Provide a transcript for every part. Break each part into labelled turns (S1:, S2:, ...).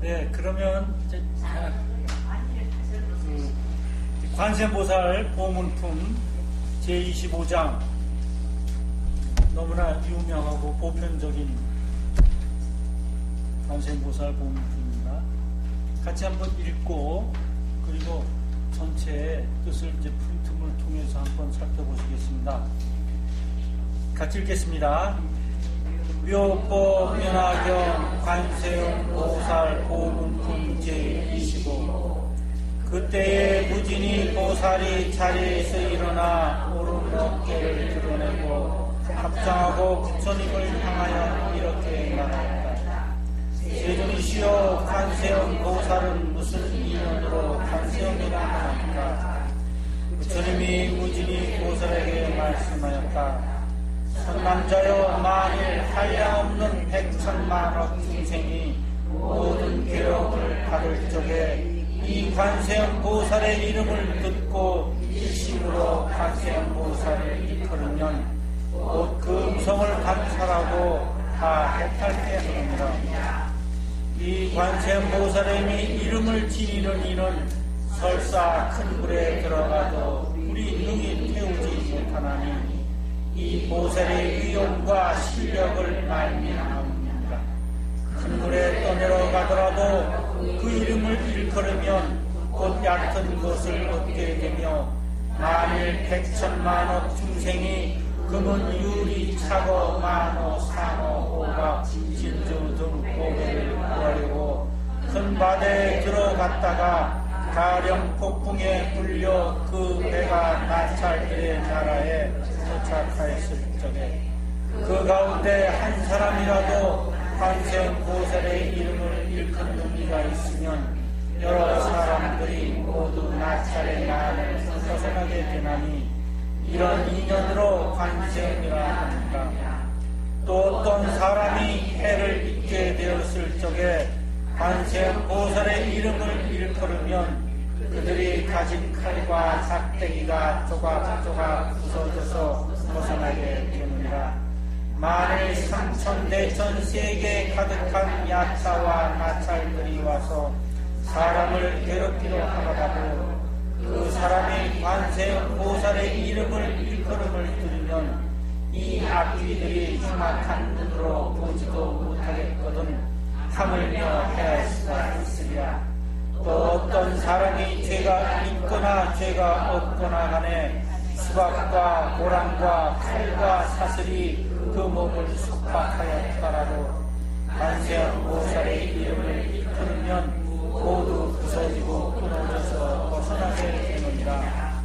S1: 네, 그러면 이제 관세음보살 보문품 제25장 너무나 유명하고 보편적인 관세음보살 보문품입니다. 같이 한번 읽고 그리고 전체의 뜻을 이제 프린트물 통해서 한번 살펴보시겠습니다. 같이 읽겠습니다. 묘법 연화경 관세음보살 보문품 제25. 그때에 무진이 보살이 자리에서 일어나 오른 어깨를 드러내고 합장하고 부처님을 향하여 이렇게 말하였다. 세존이시여, 관세음 보살은 무슨 인연으로 관세음이라 하나이까? 부처님이 무진이 보살에게 말씀하였다. 선남자여, 만일 한량없는 백천만억 중생이 모든 괴로움을 받을 적에 이 관세음 보살의 이름을 듣고 일심으로 관세음 보살을 이끌으면 곧 그 음성을 감찰하고 다 해탈케 하느니라. 이 관세음 보살의 이름을 지니는 이는 설사 큰 불에 들어가도 불이 능히 태우지 못하나니 이 보살의 위엄과 실력을 말미암습니다. 큰 물에 떠내려가더라도 그 이름을 일컬으면 곧 얕은 것을 얻게 되며 만일 백천만억 중생이 금은 유리, 차거, 만호, 상호, 호박, 진주 등 고개를 구하려고 큰 바다에 들어갔다가 가령 폭풍에 불려 그 배가 나찰들의 나라에 도착하였을 적에 그 가운데 한 사람이라도 관세음 보살의 이름을 일컫는 이가 있으면 여러 사람들이 모두 나찰의 나라를 벗어나게 되나니 이런 인연으로 관세음이라 합니다. 또 어떤 사람이 해를 잊게 되었을 적에 관세음 보살의 이름을 일컬으면 그들이 가진 칼과 작대기가 조각조각 부서져서 벗어나게 되느니라. 만일 삼천대천 세계 가득한 야차와 나찰들이 와서 사람을 괴롭히려 하더라도 그 사람이 관세음 보살의 이름을 일컬음을 들으면 이 악귀들이 흉악한 눈으로 보지도 못하겠거든 하물며 해할 수가 있으랴. 또 어떤 사람이 죄가 있거나 죄가 없거나 간에 수박과 고랑과 칼과 사슬이 그 몸을 숙박하였더라도 관세음 보살의 이름을 일컬으면 모두 부서지고 끊어져서 벗어나게 되느니라.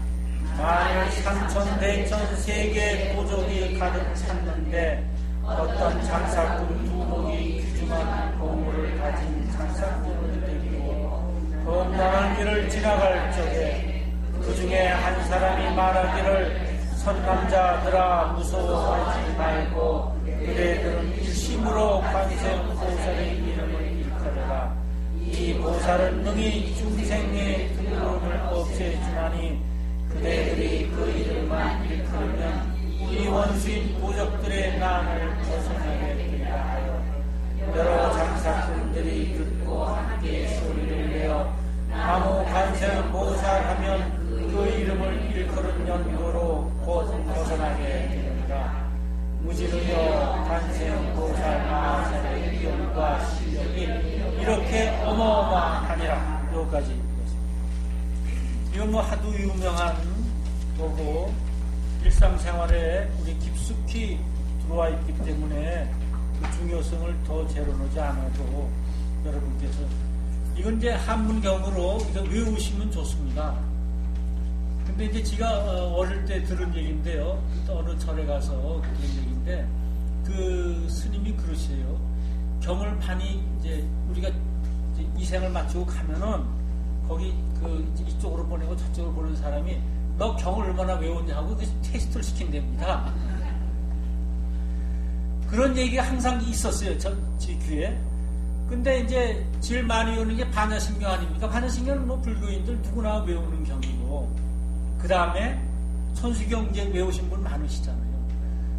S1: 만일 삼천대천 세계 도적이 가득 찼는데 어떤 장사꾼 두목이 귀중한 보물을 가진 장사꾼을 데리고 험난한 길을 지나갈 적에 그 중에 한 사람이 말하기를 선남자들아, 무서워하지 말고 그대들은 일심으로 관세음 보살의 이름을 일컬어라. 이 보살은 능히 중생의 등록을 없애주나니 그대들이 그 이름만 일컬으면 이 원수인 도적들의 난을 벗어나게 되리라 하여 여러 장사꾼들이 듣고 함께 소리를 내어 나무 관세음 보살 하면 그 이름을 일컬은 연고로 곧 벗어나게 되느니라. 무지르여 관세음 보살 마하살의 위엄과 실력이 이렇게 어마어마하니라. 여기까지 읽었습니다. 이건 뭐 하도 유명한 거고 일상생활에 우리 깊숙이 들어와 있기 때문에 그 중요성을 더 재론하지 않아도 여러분께서 이건 이제 한문경으로 이거 외우시면 좋습니다. 근데 이제 제가 어릴 때 들은 얘기인데요. 어느 절에 가서 들은 얘기인데 그 스님이 그러세요. 경을 판이 이제 우리가 이제 이생을 마치고 가면은 거기 그 이쪽으로 보내고 저쪽으로 보내는 사람이 너 경을 얼마나 외웠냐 하고 그 테스트를 시킨답니다. 그런 얘기가 항상 있었어요. 제 귀에. 근데 이제 제일 많이 외우는 게 반야신경 아닙니까? 반야신경은 뭐 불교인들 누구나 외우는 경이고 그 다음에 천수경 이제 외우신 분 많으시잖아요.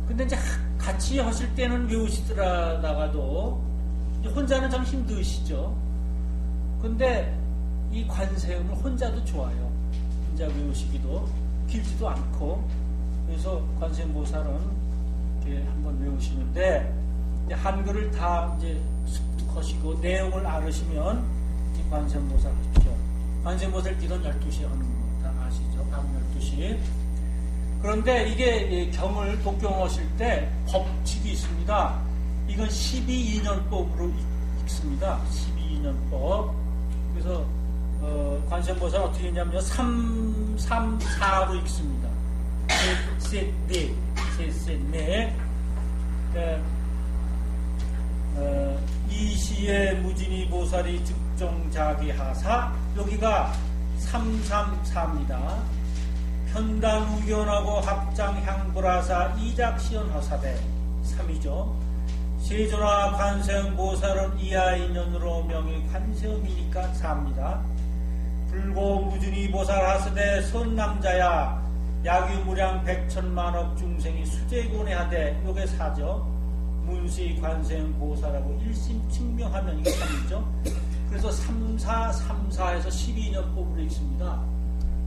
S1: 근데 이제 같이 하실 때는 외우시더라다가도 혼자는 좀 힘드시죠. 근데 이 관세음을 혼자도 좋아요. 혼자 외우시기도 길지도 않고. 그래서 관세음보살은 이렇게 한번 외우시는데, 이제 한글을 다 이제 습득하시고 내용을 알으시면 이 관세음보살 하십시오. 관세음보살 기도는 12시에 하는 거 다 아시죠? 밤 12시. 그런데 이게 경을 독경하실 때 법칙이 있습니다. 이건 12인연법으로 읽습니다. 12인연법. 그래서 관세음보살 어떻게 했냐면요. 3, 3, 4로 읽습니다. 셋, 넷, 셋, 넷. 이시의 무진이 보살이 즉정자기하사, 여기가 334입니다. 편단우견하고 합장향불하사 이작시연허사대 3이죠. 세존화 관세음보살은 이하인연으로 명의 관세음이니까 4입니다. 불고 무준이 보살하스대 선남자야 야규무량 백천만억 중생이 수재곤해하되, 요게 4죠. 문시 관세음보살하고 일심측명하면 이게 3이죠. 그래서 3434에서 12년법으로 읽습니다.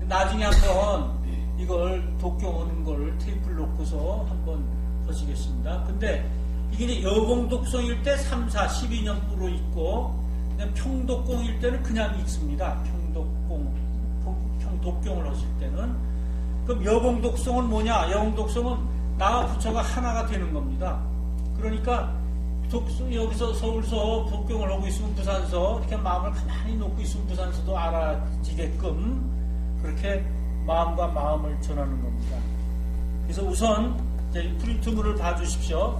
S1: 나중에 한번 이걸 독경하는 걸 테이프를 놓고서 한번 보시겠습니다. 근데 이게 이제 여공독성일 때 3, 4, 12년법으로 읽고, 평독공일 때는 그냥 읽습니다. 독경을 하실 때는. 그럼 여공독성은 뭐냐? 여공독성은 나와 부처가 하나가 되는 겁니다. 그러니까 여기서 서울서 독경을 하고 있으면 부산서, 이렇게 마음을 가만히 놓고 있으면 부산서도 알아지게끔 그렇게 마음과 마음을 전하는 겁니다. 그래서 우선 이제 프린트물을 봐주십시오.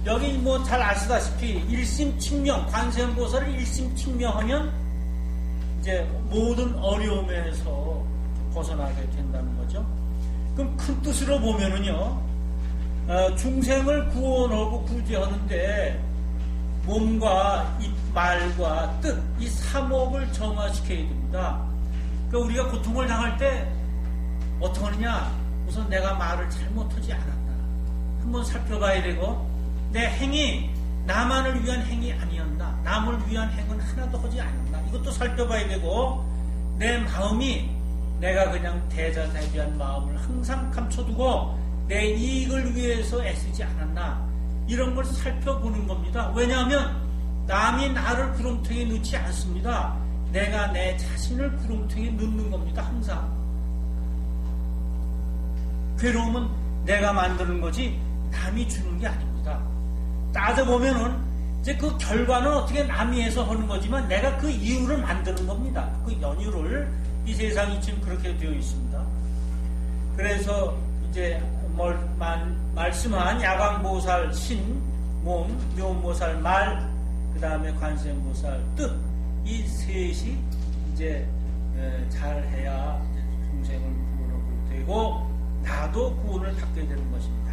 S1: 여기 뭐 잘 아시다시피 일심측명, 관세음보살을 일심측명하면 이제 모든 어려움에서 벗어나게 된다는 거죠. 그럼 큰 뜻으로 보면은요, 중생을 구원하고 구제하는데 몸과 입, 말과 뜻, 이 3업을 정화시켜야 됩니다. 그러니까 우리가 고통을 당할 때 어떻게 하느냐? 우선 내가 말을 잘못하지 않았나 한번 살펴봐야 되고, 내 행위 나만을 위한 행위 아니었나, 남을 위한 행은 하나도 하지 않았나, 이것도 살펴봐야 되고, 내 마음이 내가 그냥 대자대비한 마음을 항상 감춰두고 내 이익을 위해서 애쓰지 않았나, 이런 걸 살펴보는 겁니다. 왜냐하면 남이 나를 구렁텅이에 넣지 않습니다. 내가 내 자신을 구렁텅이에 넣는 겁니다. 항상 괴로움은 내가 만드는 거지 남이 주는 게 아닙니다. 따져보면은 이제 그 결과는 어떻게 남이 해서 하는 거지만 내가 그 이유를 만드는 겁니다. 그 연유를, 이 세상이 지금 그렇게 되어 있습니다. 그래서 이제 말씀한 야광보살 신, 몸, 묘보살 말, 그 다음에 관세음보살 뜻, 이 셋이 이제 잘해야 중생을 구원하고 되고 나도 구원을 받게 되는 것입니다.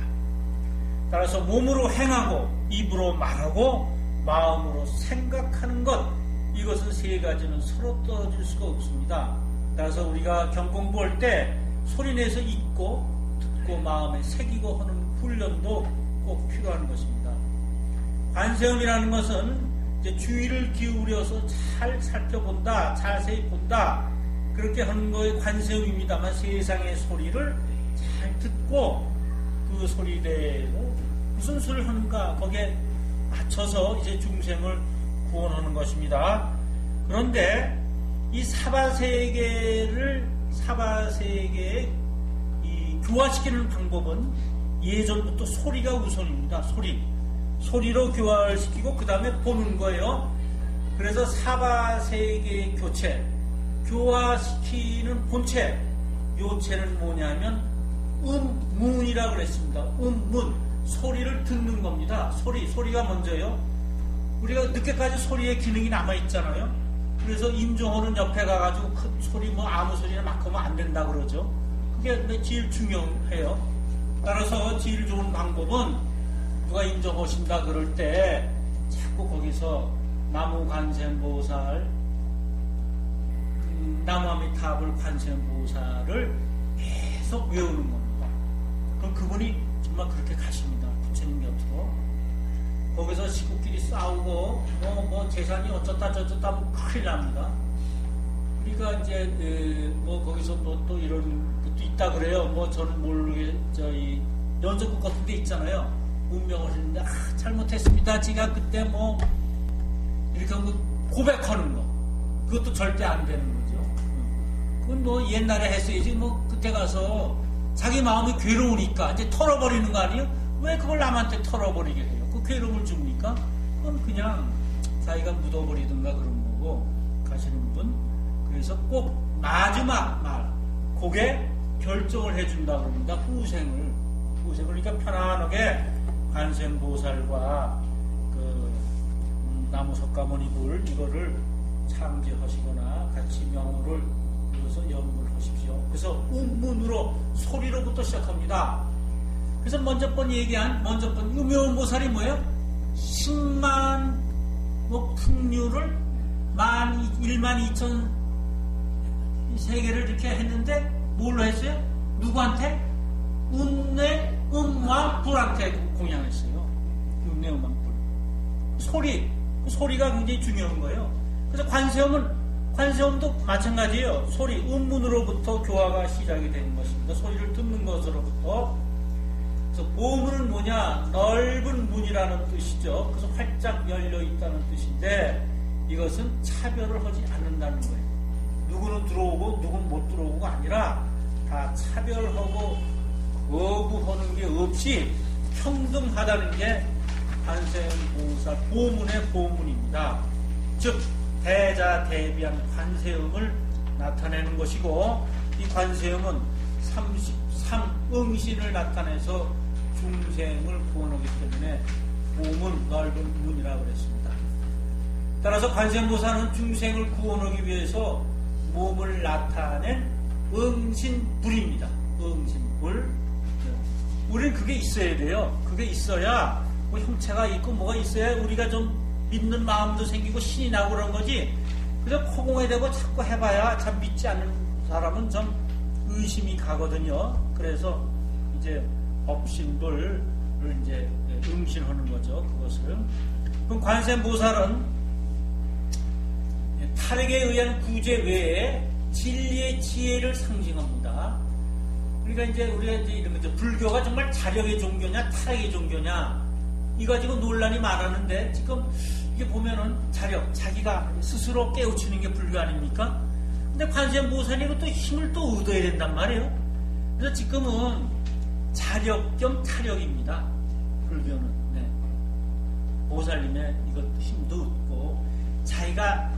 S1: 따라서 몸으로 행하고 입으로 말하고 마음으로 생각하는 것, 이것은 세 가지는 서로 떨어질 수가 없습니다. 따라서 우리가 경공부할 때 소리내서 읽고 듣고 마음에 새기고 하는 훈련도 꼭 필요한 것입니다. 관세음이라는 것은 이제 주의를 기울여서 잘 살펴본다, 자세히 본다, 그렇게 하는 거에 관세음입니다만, 세상의 소리를 잘 듣고 그 소리대로 무슨 소리를 하는가 거기에 맞춰서 이제 중생을 구원하는 것입니다. 그런데 이 사바세계에 이 교화시키는 방법은 예전부터 소리가 우선입니다. 소리로 교화시키고 그 다음에 보는 거예요. 그래서 사바세계의 교화시키는 본체, 요체는 뭐냐면 문이라고 그랬습니다. 문, 소리를 듣는 겁니다. 소리가 먼저요. 우리가 늦게까지 소리의 기능이 남아있잖아요. 그래서 임종호는 옆에 가가지고 큰 소리, 아무 소리나 막 하면 안 된다 그러죠. 그게 제일 중요해요. 따라서 제일 좋은 방법은 누가 임종하신다 그럴 때 자꾸 거기서 나무 관세음보살, 나무아미타불 관세음보살을 계속 외우는 겁니다. 그럼 그분이 정말 그렇게 가십니다. 부처님 곁으로. 거기서 식구끼리 싸우고 뭐 재산이 어쩌다 저쩌다 하면 큰일 납니다. 그러니까 이제 뭐 거기서 뭐 또 이런 것도 있다 그래요. 뭐 저는 모르게 저희 연속극 같은 데 있잖아요. 운명을 했는데 잘못했습니다. 제가 그때 뭐 이렇게 고백하는 거 그것도 절대 안 되는 거죠. 그건 뭐 옛날에 했어야지. 뭐 그때 가서 자기 마음이 괴로우니까 이제 털어버리는 거 아니에요? 왜 그걸 남한테 털어버리게 해요? 그 괴로움을 줍니까? 그건 그냥 자기가 묻어버리든가 그런 거고 가시는 분. 그래서 꼭 마지막 말 그게 결정을 해준다 그럽니다. 후생을 그러니까 편안하게 관세음보살과 그 나무석가모니불 이거를 창제하시거나 같이 명호를 이어서 연구를 하십시오. 그래서 음문으로 소리로부터 시작합니다. 그래서 먼저 번 유명보살이 뭐예요? 10만 뭐 풍류를 12,000 세계를 이렇게 했는데 뭘로 했어요? 누구한테? 운내 음왕 불한테 공양했어요. 운내 음왕 불. 소리가 굉장히 중요한 거예요. 그래서 관세음도 마찬가지예요. 소리, 음문으로부터 교화가 시작이 되는 것입니다. 소리를 듣는 것으로부터. 그래서 보문은 뭐냐? 넓은 문이라는 뜻이죠. 그래서 활짝 열려 있다는 뜻인데 이것은 차별을 하지 않는다는 거예요. 누구는 들어오고 누구는 못 들어오고가 아니라 다 차별하고 거부하는 게 없이 평등하다는 게 관세음보살 보문의 보문입니다. 즉 대자대비한 관세음을 나타내는 것이고 이 관세음은 33응신을 나타내서 중생을 구원하기 때문에 보문 넓은 문이라고 그랬습니다. 따라서 관세음보살은 중생을 구원하기 위해서 몸을 나타낸 응신불입니다. 응신불. 우리는 그게 있어야 돼요. 그게 있어야 뭐 형체가 있고 뭐가 있어야 우리가 좀 믿는 마음도 생기고 신이 나고 그런 거지. 그래서 코공에 대고 자꾸 해봐야 참 믿지 않는 사람은 좀 의심이 가거든요. 그래서 이제 법신불을 이제 응신하는 거죠. 그것을. 그럼 관세음보살은 탈핵에 의한 구제 외에 진리의 지혜를 상징합니다. 그러니까 이제 우리가 이제 이런 거죠. 불교가 정말 자력의 종교냐, 탈핵의 종교냐, 이 가지고 논란이 많았는데 지금 이게 보면은 자력, 자기가 스스로 깨우치는 게 불교 아닙니까? 근데 관세음보살이 또 힘을 또 얻어야 된단 말이에요. 그래서 지금은 자력 겸 탈력입니다. 불교는. 네. 보살님의 이것도 힘도 얻고 자기가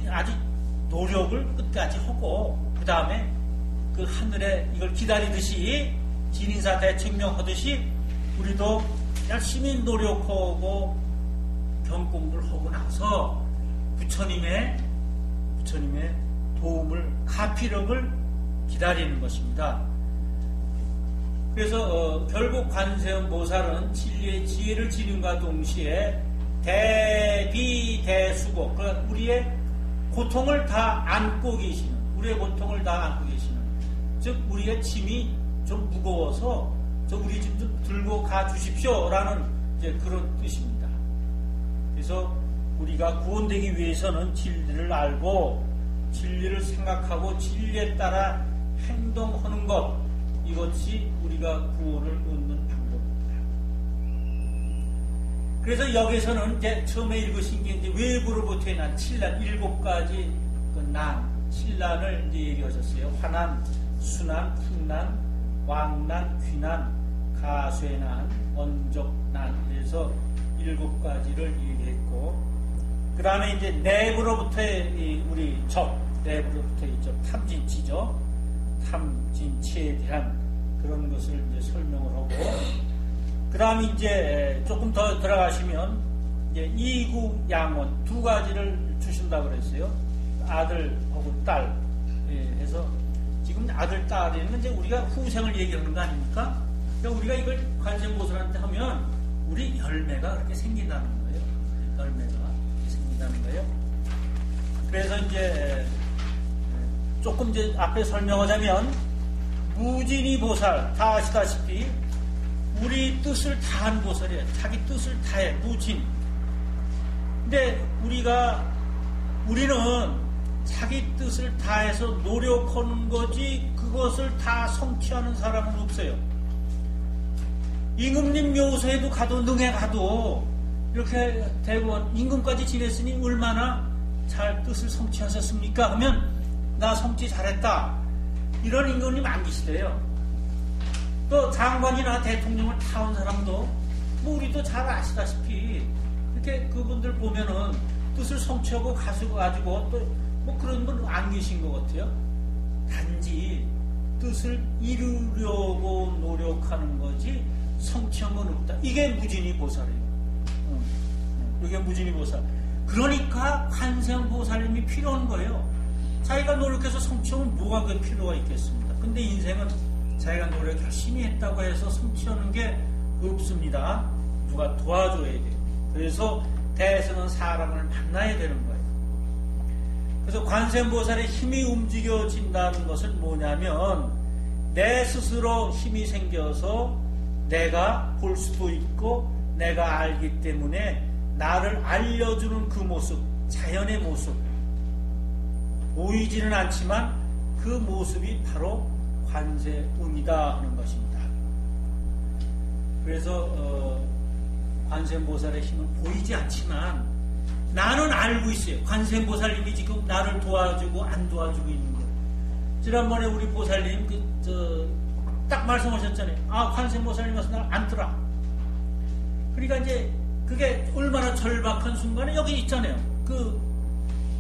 S1: 아주 노력을 끝까지 하고 그 다음에 그 하늘에 이걸 기다리듯이 진인사 대청명하듯이 우리도 열심히 노력하고 경공부를 하고 나서 부처님의 도움을 가피력을 기다리는 것입니다. 그래서 결국 관세음보살은 진리의 지혜를 지님과 동시에 대비대수고 그러니까 우리의 고통을 다 안고 계시는 즉 우리의 짐이 좀 무거워서 우리 짐 좀 들고 가 주십시오라는 이제 그런 뜻입니다. 그래서 우리가 구원되기 위해서는 진리를 알고 진리를 생각하고 진리에 따라 행동하는 것 이것이 우리가 구원을 얻는 방법입니다. 그래서 여기서는 이제 처음에 읽으신 게 이제 외부로부터의 난 7난 7가지 그 난, 7난을 이제 얘기하셨어요. 화난, 수난, 풍난, 왕난, 귀난, 가쇠난, 원족난 그래서 7가지를 얘기했고 그 다음에 이제 내부로부터의 우리 내부로부터의 탐진치죠. 탐진치에 대한 그런 것을 이제 설명을 하고 그 다음에 이제 조금 더 들어가시면 이제 이구양원 2가지를 주신다고 그랬어요. 아들하고 딸 해서 지금 아들 딸에는 이제 우리가 후생을 얘기하는 거 아닙니까? 그러니까 우리가 이걸 관세음보살한테 하면 우리 열매가 그렇게 생긴다는 거예요. 열매가 그렇게 생긴다는 거예요. 그래서 이제 조금 이제 앞에 설명하자면 무진이 보살 다 아시다시피 우리 뜻을 다한 보살이에요. 자기 뜻을 다해, 무진. 근데 우리는 자기 뜻을 다해서 노력하는 거지 그것을 다 성취하는 사람은 없어요. 임금님 묘소에도 가도 능에 가도 이렇게 대구원 임금까지 지냈으니 얼마나 잘 뜻을 성취하셨습니까? 하면 나 성취 잘했다. 이런 임금님 안 계시대요. 또 장관이나 대통령을 타온 사람도 뭐 우리도 잘 아시다시피 이렇게 그분들 보면은 뜻을 성취하고 가지고 또 뭐 그런 분 안 계신 것 같아요. 단지 뜻을 이루려고 노력하는 거지 성취한 건 없다. 이게 무진이 보살이에요. 이게 무진이 보살. 그러니까 관세음보살님이 필요한 거예요. 자기가 노력해서 성취하면 뭐가 그 필요가 있겠습니까? 근데 인생은 자기가 노력 열심히 했다고 해서 성취하는 게 없습니다. 누가 도와줘야 돼요. 그래서 대에서는 사람을 만나야 되는 거예요. 그래서 관세음보살의 힘이 움직여진다는 것은 뭐냐면 내 스스로 힘이 생겨서 내가 볼 수도 있고 내가 알기 때문에 나를 알려주는 그 모습, 자연의 모습 보이지는 않지만 그 모습이 바로 관세음이다 하는 것입니다. 그래서 관세음보살의 힘은 보이지 않지만 나는 알고 있어요. 관세음보살님이 지금 나를 도와주고 안 도와주고 있는 거예요. 지난번에 우리 보살님 딱 말씀하셨잖아요. 관세음보살님 와서 나를 안더라. 그러니까 이제 그게 얼마나 절박한 순간에 여기 있잖아요.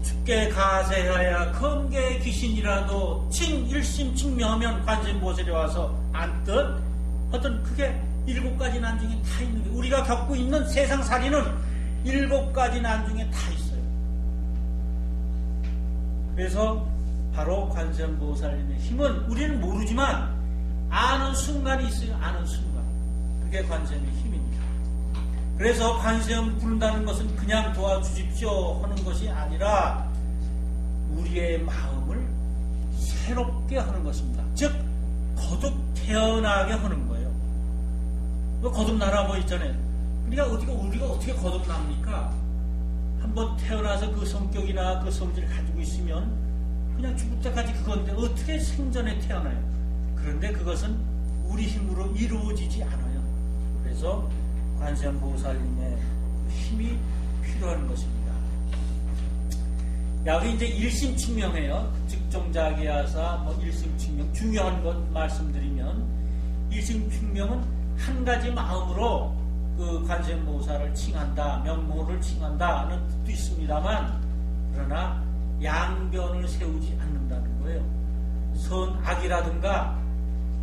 S1: 죽게 가세하야 검게 귀신이라도 일심칭명하면 관세음보살이 와서 앉듯 어떤 그게 7가지 난중에 다 있는 거예요. 우리가 겪고 있는 세상살이는 7가지 난중에 다 있어요. 그래서 바로 관세음보살님의 힘은 우리는 모르지만 아는 순간이 있어요. 아는 순간. 그게 관세음의 힘입니다. 그래서 관세음 부른다는 것은 그냥 도와주십시오 하는 것이 아니라 우리의 마음을 새롭게 하는 것입니다. 즉 거듭 태어나게 하는 거예요. 거듭나라 뭐 있잖아요. 그러니까 우리가 어떻게 거듭납니까? 한번 태어나서 그 성격이나 그 성질을 가지고 있으면 그냥 죽을 때까지 그건데 어떻게 생전에 태어나요? 그런데 그것은 우리 힘으로 이루어지지 않아요. 그래서 관세음보살님의 힘이 필요한 것입니다. 여기 이제 일심칭명해요. 즉종자기야사 일심칭명 중요한 것 말씀드리면 일심칭명은 한 가지 마음으로 그 관세음보살을 칭한다, 명모를 칭한다는 뜻도 있습니다만 그러나 양변을 세우지 않는다는 거예요. 선악이라든가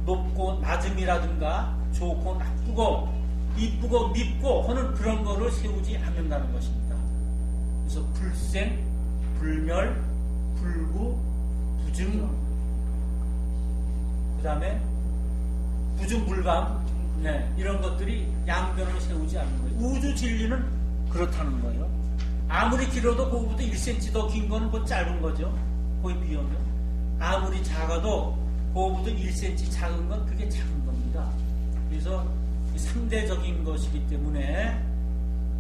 S1: 높고 낮음이라든가 좋고 나쁘고 이쁘고 밉고 하는 그런 거를 세우지 않는다는 것입니다. 그래서 불생, 불멸, 불구, 부증, 그 다음에 부증불감, 이런 것들이 양변을 세우지 않는 거예요. 우주 진리는 그렇다는 거예요. 아무리 길어도 그거보다 1cm 더 긴 거는 뭐 짧은 거죠. 거기 비하면. 아무리 작아도 그거보다 1cm 작은 건 그게 작은 겁니다. 그래서 상대적인 것이기 때문에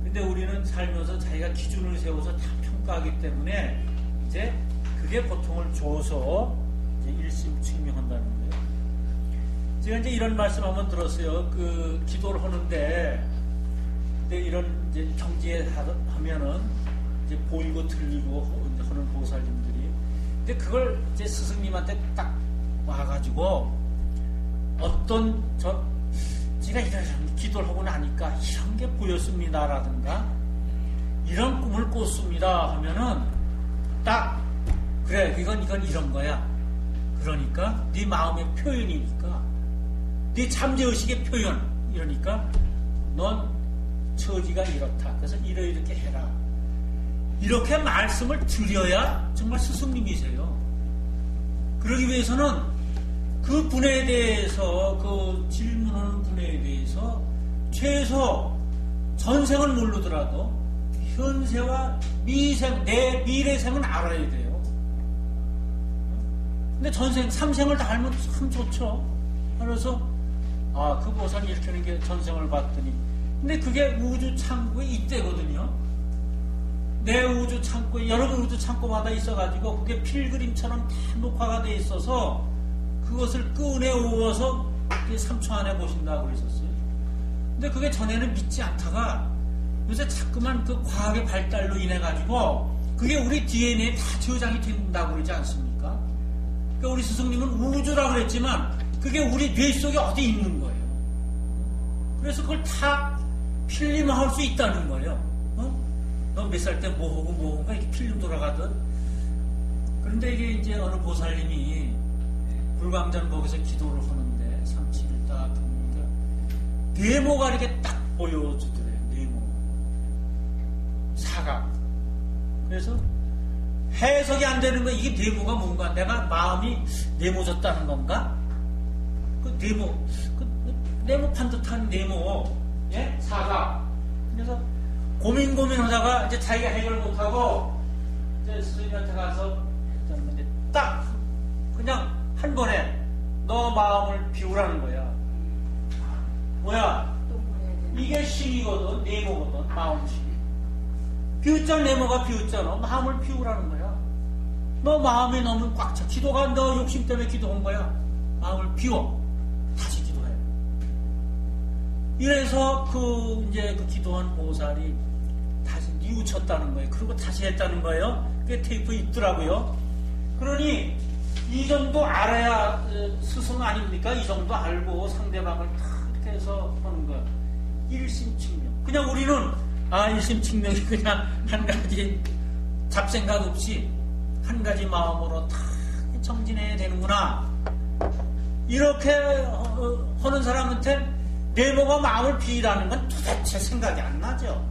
S1: 근데 우리는 살면서 자기가 기준을 세워서 다 평가하기 때문에 이제 그게 고통을 줘서 이제 일심칭명한다는 거예요. 제가 이제 이런 말씀 한번 들었어요. 기도를 하는데 근데 이런 이제 경지에 하면은 이제 보이고 들리고 하는 보살님들이 근데 그걸 이제 스승님한테 딱 와가지고 어떤 제가 이런 기도를 하고 나니까 이런 게 보였습니다라든가 이런 꿈을 꿨습니다 하면은 딱 그래 이건 이런 거야. 그러니까 네 마음의 표현이니까 네 잠재의식의 표현 이러니까 넌 처지가 이렇다. 그래서 이렇게 해라. 이렇게 말씀을 드려야 정말 스승님이세요. 그러기 위해서는 그 분에 대해서 그 질문하는 분에 대해서 최소 전생은 모르더라도 현세와 미생, 내 미래생은 알아야 돼요. 근데 전생, 삼생을 다 알면 참 좋죠. 그래서 아, 그 보살이 이렇게 하는 게 전생을 봤더니. 근데 그게 우주 창고에 있대거든요. 내 우주 창고에, 여러분 우주 창고마다 있어가지고, 그게 필그림처럼 다 녹화가 돼 있어서, 그것을 꺼내 오어서 3초 안에 보신다고 그랬었어요. 근데 그게 전에는 믿지 않다가, 요새 자꾸만 그 과학의 발달로 인해가지고, 그게 우리 DNA에 다 저장이 된다고 그러지 않습니까? 그러니까 우리 스승님은 우주라고 그랬지만, 그게 우리 뇌 속에 어디 있는 거예요. 그래서 그걸 다 필름할 수 있다는 거예요. 너 몇 살 때 뭐하고 뭐하고 이렇게 필름 돌아가던. 그런데 이게 이제 어느 보살님이 불광전복에서 기도를 하는데 상치를 딱 보니까 네모가 이렇게 딱 보여주더래요. 네모. 사각. 그래서 해석이 안 되는 거야. 이게 네모가 뭔가? 내가 마음이 네모졌다는 건가? 그 네모판 듯한 네모, 예? 사각. 그래서 고민하다가 이제 자기가 해결 못하고 이제 스님한테 가서 했는데 딱 그냥 한 번에 너 마음을 비우라는 거야. 뭐야? 이게 심이거든, 네모거든, 마음심. 비웃잖아, 네모가 비웃잖아. 마음을 비우라는 거야. 너 마음이 너무 꽉 차. 기도가 너 욕심 때문에 기도한 거야. 마음을 비워. 다시 기도해. 이래서 그 기도한 보살이 다시 뉘우쳤다는 거예요. 그리고 다시 했다는 거예요. 그게 테이프 있더라고요. 그러니 이 정도 알아야 스승 아닙니까? 이 정도 알고 상대방을 다 이렇게 해서 하는 거예요. 일심칙명. 그냥 우리는 일심칙명이 그냥 한 가지 잡생각 없이 한 가지 마음으로 다 정진해야 되는구나. 이렇게 하는 사람한테 네모가 마음을 비우라는 건 도대체 생각이 안 나죠.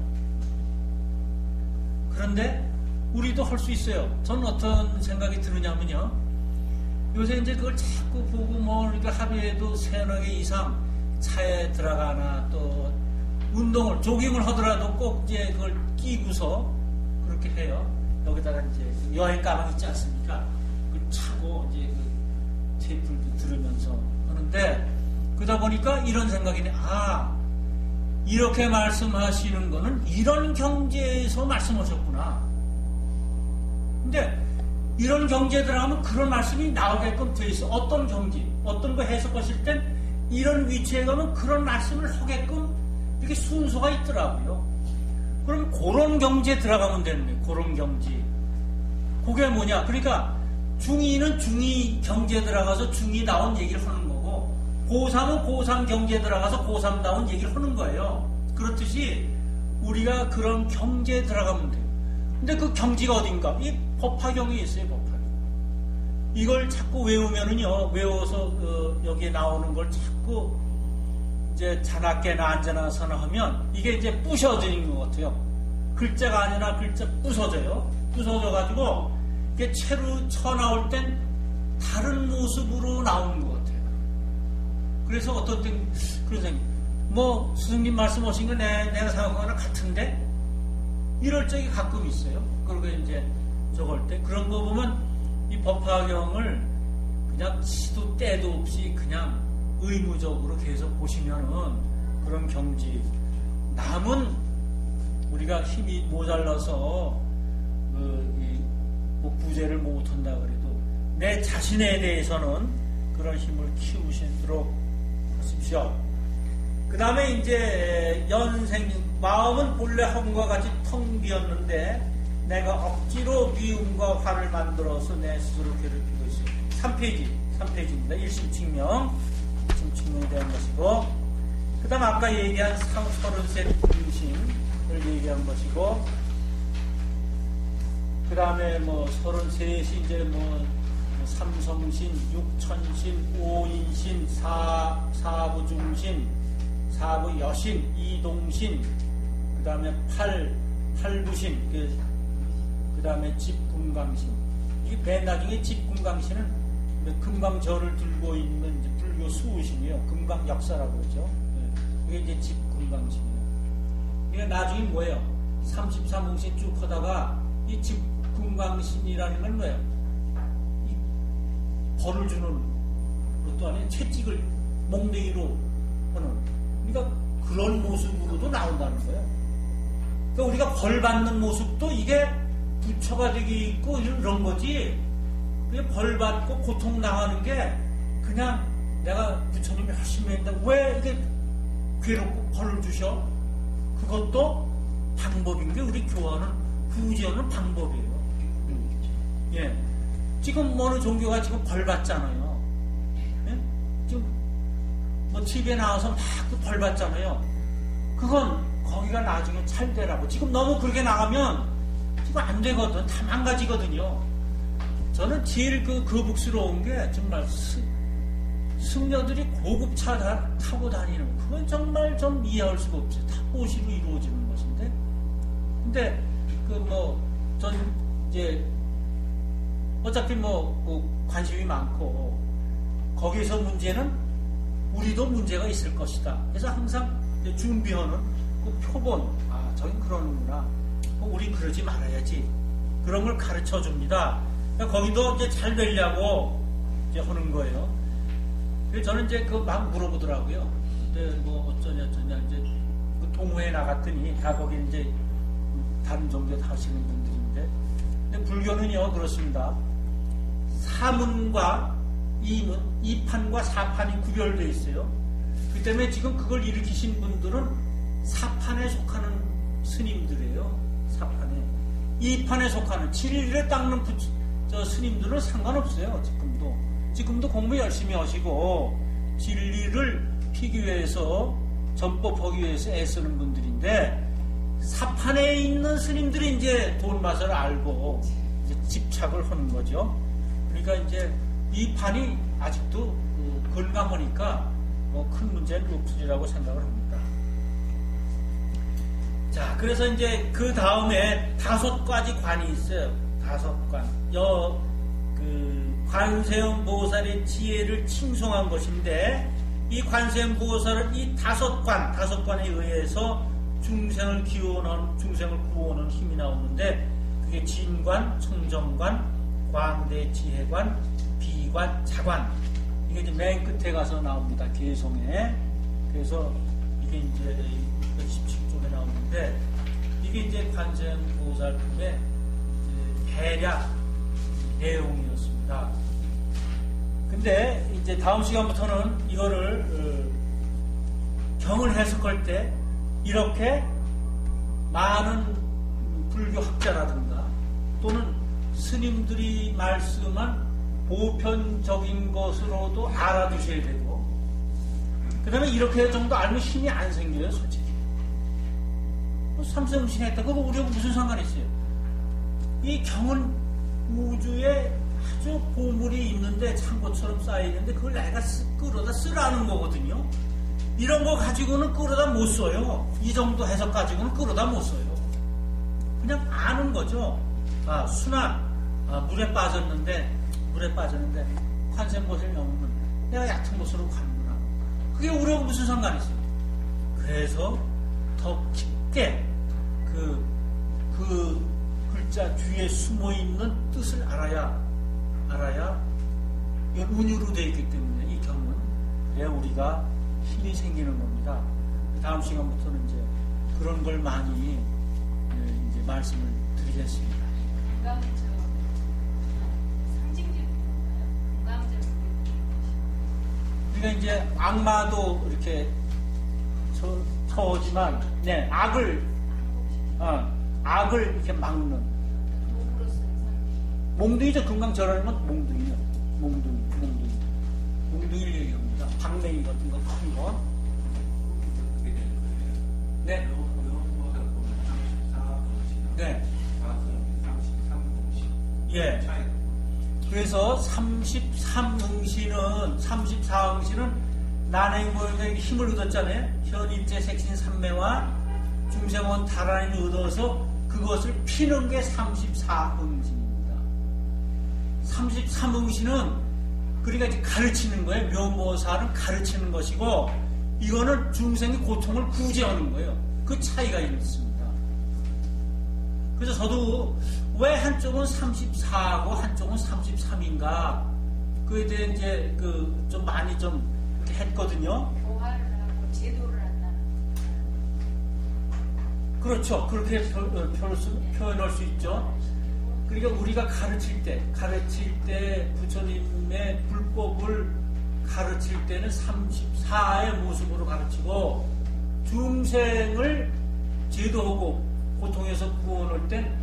S1: 그런데 우리도 할 수 있어요. 저는 어떤 생각이 드느냐면요. 요새 이제 그걸 자꾸 보고 이렇게 하루에도 3-4개 이상 차에 들어가나 또 운동을, 조깅을 하더라도 꼭 이제 그걸 끼고서 그렇게 해요. 여기다가 이제 여행 가방 있지 않습니까? 그걸 차고 이제 그 테이프를 들으면서 하는데, 그러다 보니까 이런 생각이네. 이렇게 말씀하시는 거는 이런 경제에서 말씀하셨구나. 근데 이런 경제에 들어가면 그런 말씀이 나오게끔 돼 있어. 어떤 경제, 어떤 거 해석하실 땐 이런 위치에 가면 그런 말씀을 하게끔 이렇게 순서가 있더라고요. 그럼 그런 경제에 들어가면 되는 거예요. 그런 경제. 그게 뭐냐? 그러니까 중2는 중2 경제에 들어가서 중2 나온 얘기를 하는 거고, 고3은 고3 경제에 들어가서 고3 나온 얘기를 하는 거예요. 그렇듯이 우리가 그런 경제에 들어가면 돼요. 근데 그 경지가 어딘가? 이 법화경이 있어요, 법화경. 이걸 자꾸 외우면은요, 외워서 여기에 나오는 걸 자꾸 이제 자나깨나 앉아나서나 하면 이게 이제 부셔지는 것 같아요. 글자가 아니라 글자 부서져요. 부서져가지고 이게 채로 쳐 나올 땐 다른 모습으로 나오는 것 같아요. 그래서 어떤 때 그런 생각, 스승님 말씀하신 거 내가 생각한 거랑 같은데? 이럴 적이 가끔 있어요. 그리고 이제 저걸 때 그런 거 보면 이 법화경을 그냥 시도 때도 없이 그냥 의무적으로 계속 보시면은 그런 경지. 남은 우리가 힘이 모자라서 구제를 못한다 그래도 내 자신에 대해서는 그런 힘을 키우시도록 하십시오. 그 다음에 이제 마음은 본래 허공과 같이 텅 비었는데 내가 억지로 미움과 화를 만들어서 내 스스로 괴롭히고 있어요. 3페이지입니다. 일심칙명에 대한 것이고, 그 다음 아까 얘기한 33 중심을 얘기한 것이고, 그 다음에 33이 이제 삼성신, 육천신, 오인신, 사부중신, 사부여신, 이동신, 그 다음에 팔부신, 그 다음에 집금강신. 이 맨 나중에 집금강신은 금강절을 들고 있는 이제 불교 수우신이에요. 금강역사라고 그러죠. 이게 이제 집금강신이에요. 이게 나중에 뭐예요? 33홍신 쭉 하다가 이 집금강신이라는 건 뭐예요? 이 벌을 주는 것도 아니에요. 채찍을 몽둥이로 하는. 그러니까 그런 모습으로도 나온다는 거예요. 그러니까 우리가 벌 받는 모습도 이게 부처가 되게 있고 이런 거지. 그게 벌 받고 고통 당하는 게 그냥 내가 부처님이 열심히 했는데 왜 이렇게 괴롭고 벌을 주셔? 그것도 방법인 게 우리 교화는 구제하는 방법이에요. 예. 지금 어느 종교가 지금 벌 받잖아요. 예? 지금 뭐 TV에 나와서 막 벌 받잖아요. 그건 거기가 나중에 잘 되라고. 지금 너무 그렇게 나가면 지금 안 되거든. 다 망가지거든요. 저는 제일 거북스러운 게 정말 승려들이 고급차 타고 다니는 거. 그건 정말 좀 이해할 수가 없어요. 탑보시로 이루어지는 것인데. 근데 전 이제 어차피 관심이 많고 거기서 문제는 우리도 문제가 있을 것이다. 그래서 항상 준비하는 그 표본, 저긴 그러는구나. 우린 그러지 말아야지. 그런 걸 가르쳐 줍니다. 그러니까 거기도 이제 잘 되려고 이제 하는 거예요. 그래서 저는 이제 막 물어보더라고요. 근데 어쩌냐 이제 동호회 나갔더니 다 거기 이제 다른 종교 하시는 분들인데, 근데 불교는요 그렇습니다. 사문과 이문, 이판과 사판이 구별되어 있어요. 그 때문에 지금 그걸 일으키신 분들은 사판에 속하는 스님들이에요. 사판에. 이판에 속하는 진리를 닦는 스님들은 상관없어요. 지금도 공부 열심히 하시고 진리를 피기 위해서 전법하기 위해서 애쓰는 분들인데, 사판에 있는 스님들이 이제 돈 맛을 알고 이제 집착을 하는 거죠. 그러니까 이제 이 판이 아직도 건강하니까 큰 문제는 없으리라고 생각을 합니다. 자, 그래서 이제 그 다음에 5가지 관이 있어요. 5관. 관세음 보살의 지혜를 칭송한 것인데, 이 관세음 보살은 이 5관에 의해서 중생을 구원하는 힘이 나오는데, 그게 진관, 청정관, 광대, 지혜관, 비관, 자관. 이게 이제 맨 끝에 가서 나옵니다. 개성에. 그래서 이게 이제 17쪽에 나오는데, 이게 이제 관세음 보살품의 대략 내용이었습니다. 근데 이제 다음 시간부터는 이거를 경을 해석할 때 이렇게 많은 불교 학자라든가 또는 스님들이 말씀한 보편적인 것으로도 알아두셔야 되고, 그 다음에 이렇게 정도 알면 힘이 안 생겨요, 솔직히. 삼성신 했다. 그거 우리하고 무슨 상관이 있어요? 이 경은 우주에 아주 보물이 있는데 창고처럼 쌓여있는데 그걸 내가 끌어다 쓰라는 거거든요. 이런 거 가지고는 끌어다 못 써요. 이 정도 해석 가지고는 끌어다 못 써요. 그냥 아는 거죠. 순환, 물에 빠졌는데 관세음보살 영웅은 내가 얕은 곳으로 가는구나. 그게 우리하고 무슨 상관이 있어요? 그래서 더 깊게 그 글자 뒤에 숨어있는 뜻을 알아야 운유로 되어 있기 때문에 이 경은 그래야 우리가 힘이 생기는 겁니다. 다음 시간부터는 이제 그런 걸 많이 이제 말씀을 드리겠습니다. 그러니까 이제 악마도 이렇게 처지만 악을 이렇게 막는 몽둥이죠. 금강절하면 몽둥이요. 몽둥이를 얘기합니다. 방맹이 같은 거 큰 거. 네. 네. 예. 그래서 34응시는 난행보에게 힘을 얻었잖아요. 현입제 색신 삼매와 중생원 다란을 얻어서 그것을 피는 게 34응시입니다. 33응시는 그러니까 이제 가르치는 거예요. 묘모사는 가르치는 것이고, 이거는 중생의 고통을 구제하는 거예요. 그 차이가 있습니다. 그래서 저도 왜 한쪽은 34하고 한쪽은 33인가 그에 대해 이제 좀 많이 좀 했거든요.
S2: 제도를 한다는.
S1: 그렇죠. 그렇게 표현할 수 있죠. 그러니까 우리가 가르칠 때 부처님의 불법을 가르칠 때는 34의 모습으로 가르치고 중생을 제도하고 고통에서 구원할 땐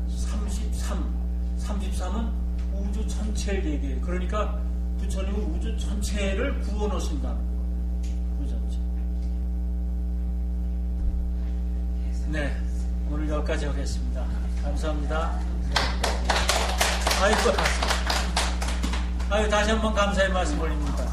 S1: 33은 우주 전체를 얘기해요. 그러니까 부처님은 우주 전체를 구원하신다는 거예요. 우주 전체. 네, 오늘 여기까지 하겠습니다. 감사합니다. 아이고, 다시 한번 감사의 말씀 올립니다.